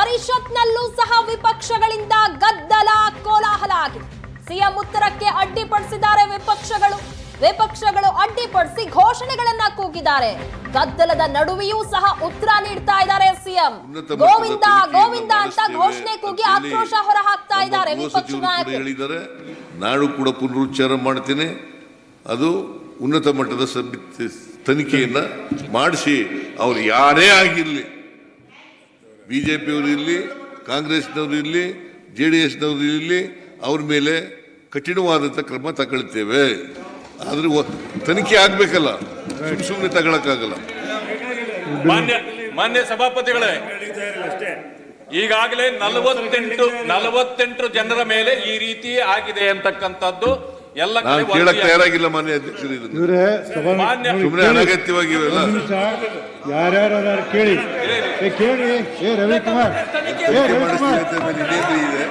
ಪರಿಷತ್ನಲ್ಲೂ ಸಹ ವಿಪಕ್ಷಗಳಿಂದ ಗದ್ದಲ ಕೋಲಾಹಲ ಆಗಿದೆ. ಸಿಎಂ ಉತ್ತರಕ್ಕೆ ಅಡ್ಡಿಪಡಿಸಿದ್ದಾರೆ ವಿಪಕ್ಷಗಳು ಅಡ್ಡಿಪಡಿಸಿ ಘೋಷಣೆಗಳನ್ನ ಕೂಗಿದ್ದಾರೆ. ಗದ್ದಲದ ನಡುವೆಯೂ ಸಹ ಉತ್ತರ ನೀಡ್ತಾ ಇದ್ದಾರೆ ಸಿಎಂ. ಗೋವಿಂದ ಗೋವಿಂದ ಅಂತ ಘೋಷಣೆ ಕೂಗಿ ಆಕ್ರೋಶ ಹೊರ ಹಾಕ್ತಾ ಇದ್ದಾರೆ ವಿಪಕ್ಷ ನಾಯಕರು. ನಾನು ಕೂಡ ಪುನರುಚ್ಚಾರ ಮಾಡ್ತೀನಿ, ಅದು ಉನ್ನತ ಮಟ್ಟದ ತನಿಖೆಯನ್ನ ಮಾಡಿಸಿ ಅವ್ರು ಯಾರೇ ಆಗಿರಲಿ, ಬಿಜೆಪಿಯವರು ಇರಲಿ, ಕಾಂಗ್ರೆಸ್ನವರು ಇರಲಿ, JDSನವರು ಇರಲಿ, ಅವ್ರ ಮೇಲೆ ಕಠಿಣವಾದಂಥ ಕ್ರಮ ತಗೊಳ್ತೇವೆ. ಆದ್ರೆ ತನಿಖೆ ಆಗ್ಬೇಕಲ್ಲ, ಸುಮ್ಮನೆ ತಗೊಳಕ್ಕಾಗಲ್ಲ. ಮಾನ್ಯ ಸಭಾಪತಿಗಳೇ, ಈಗಾಗಲೇ 48 ಜನರ ಮೇಲೆ ಈ ರೀತಿ ಆಗಿದೆ ಅಂತಕ್ಕಂಥದ್ದು ಎಲ್ಲ ನಾನು ಕೇಳಕ್ ತಯಾರಾಗಿಲ್ಲ ಮಾನ್ಯ ಅಧ್ಯಕ್ಷರು. ಸುಮ್ಮನೆ ಅನಗತ್ಯವಾಗಿ ಯಾರ್ಯಾರು ಕೇಳಿ ಕೇಳಿ. ರವಿಕುಮಾರ್ ತನಿಖೆ ಮಾಡಿಸ್ತೀವಿ.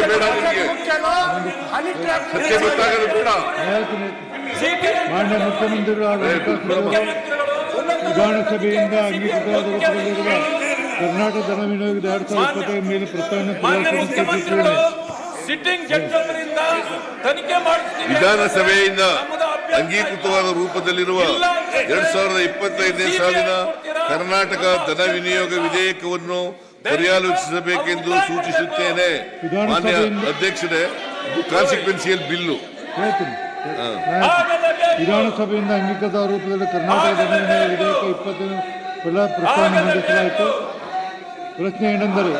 ಬೇಡ, ಸತ್ಯ ಗೊತ್ತಾಗದು ಬೇಡ. ಮಾನ್ಯ ಮುಖ್ಯಮಂತ್ರಿಗಳು ಹಾಗೂ ವಿಧಾನಸಭೆಯಿಂದ ಅಂಗೀಕೃತವಾದ ರೂಪದಲ್ಲಿರುವ ಕರ್ನಾಟಕ ಧನ ವಿನಿಯೋಗದ 2025 ಮೇಲೆ ವಿಧಾನಸಭೆಯಿಂದ ಅಂಗೀಕೃತವಾದ ರೂಪದಲ್ಲಿರುವ 2025ನೇ ಸಾಲಿನ ಕರ್ನಾಟಕ ಧನ ವಿನಿಯೋಗ ವಿಧೇಯಕವನ್ನು ಪರ್ಯಾಲೋಚಿಸಬೇಕೆಂದು ಸೂಚಿಸುತ್ತೇನೆ. ಮಾನ್ಯ ಅಧ್ಯಕ್ಷರೇ, ಕಾನ್ಸಿಕ್ವೆನ್ಸಿಯಲ್ ಬಿಲ್ಲು ವಿಧಾನಸಭೆಯಿಂದ ಅಂಗೀಕೃತ ರೂಪದಲ್ಲಿ ಕರ್ನಾಟಕ ಧನ ವಿನಿಯೋಗ ವಿಧೇಯಕ 20 ಪ್ರಸ್ತಾವನೆ ಮಂಡಿಸಲಾಯಿತು. ಪ್ರಶ್ನೆ ಏನೆಂದರೆ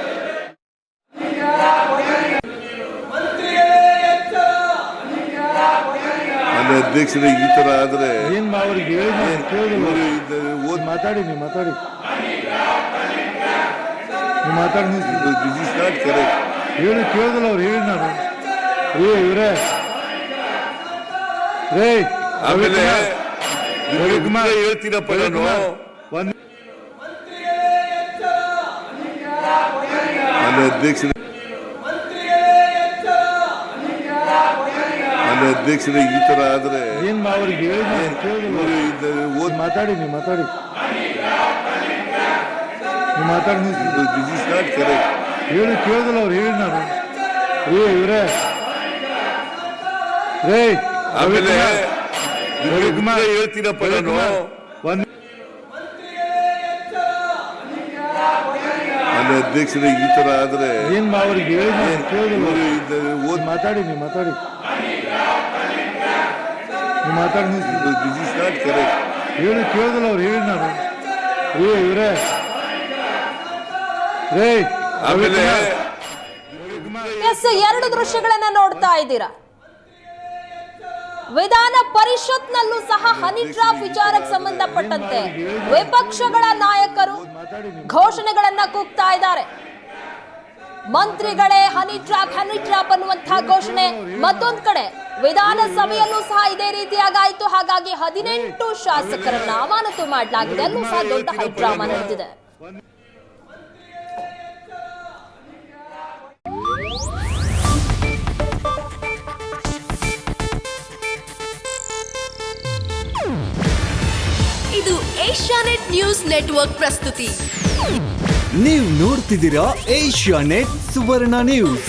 ಅಧ್ಯಕ್ಷರೇ, ಈ ತರ ಆದ್ರೆ ಏನ್ ಅವ್ರಿಗೆ ಮಾತಾಡಿ ನೀವು ಮಾತಾಡಿ ಹೇಳಿ ಕೇಳಿದಲ್ಲ ಅವ್ರು ಹೇಳಿ. ನಾನು ಇವ್ರೇ ಆಮೇಲೆ ಹೇಳ್ತೀನಪ್ಪ ನಾನು. ಅಧ್ಯಕ್ಷರೇ, ಈ ತರ ಆದ್ರೆ ಏನ್ ಅವ್ರಿಗೆ ಮಾತಾಡಿ ನೀವು ಮಾತಾಡಿ ಹೇಳಿ ಕೇಳಿದಲ್ಲ ಅವ್ರು ಹೇಳಿ. ನಾನು ಇವ್ರೇ ಆಮೇಲೆ ಹೇಳ್ತೀನಪ್ಪ ನಾನು. ಅಧ್ಯಕ್ಷರೇ, ಈ ತರ ಆದ್ರೆ ಏನ್ ಅವ್ರಿಗೆ ಮಾತಾಡಿ ನೀವು ಮಾತಾಡಿ ಹೇಳಿ ಕೇಳಿದಲ್ಲ ಅವ್ರು ಹೇಳಿ. ನಾನು ಇವ್ರೇ ಆಮೇಲೆ ಎರಡು ದೃಶ್ಯಗಳನ್ನ ನೋಡ್ತಾ ಇದ್ದೀರಾ. ವಿಧಾನ ಪರಿಷತ್ನಲ್ಲೂ ಸಹ ಹನಿ ಟ್ರ್ಯಾಪ್ ವಿಚಾರಕ್ಕೆ ಸಂಬಂಧಪಟ್ಟಂತೆ ವಿಪಕ್ಷಗಳ ನಾಯಕರು ಘೋಷಣೆಗಳನ್ನ ಕೂಗ್ತಾ ಇದ್ದಾರೆ. ಮಂತ್ರಿಗಳೇ ಹನಿ ಟ್ರ್ಯಾಪ್ ಅನ್ನುವಂತಹ ಘೋಷಣೆ. ಮತ್ತೊಂದು ಕಡೆ ವಿಧಾನಸಭೆಯಲ್ಲೂ ಸಹ ಇದೇ ರೀತಿಯಾಗಾಯಿತು. ಹಾಗಾಗಿ 18 ಶಾಸಕರನ್ನ ಅಮಾನತು ಮಾಡಲಾಗಿದೆ. ಅಲ್ಲೂ ಸಹ ದೊಡ್ಡ ಹೈಡ್ರಾಮಾ ನಡೆದಿದೆ. ಇದು ಏಷ್ಯಾನೆಟ್ ನ್ಯೂಸ್ ನೆಟ್ವರ್ಕ್ ಪ್ರಸ್ತುತಿ. ನೀವು ನೋಡ್ತಿದ್ದೀರಾ ಏಷ್ಯಾನೆಟ್ ಸುವರ್ಣ ನ್ಯೂಸ್.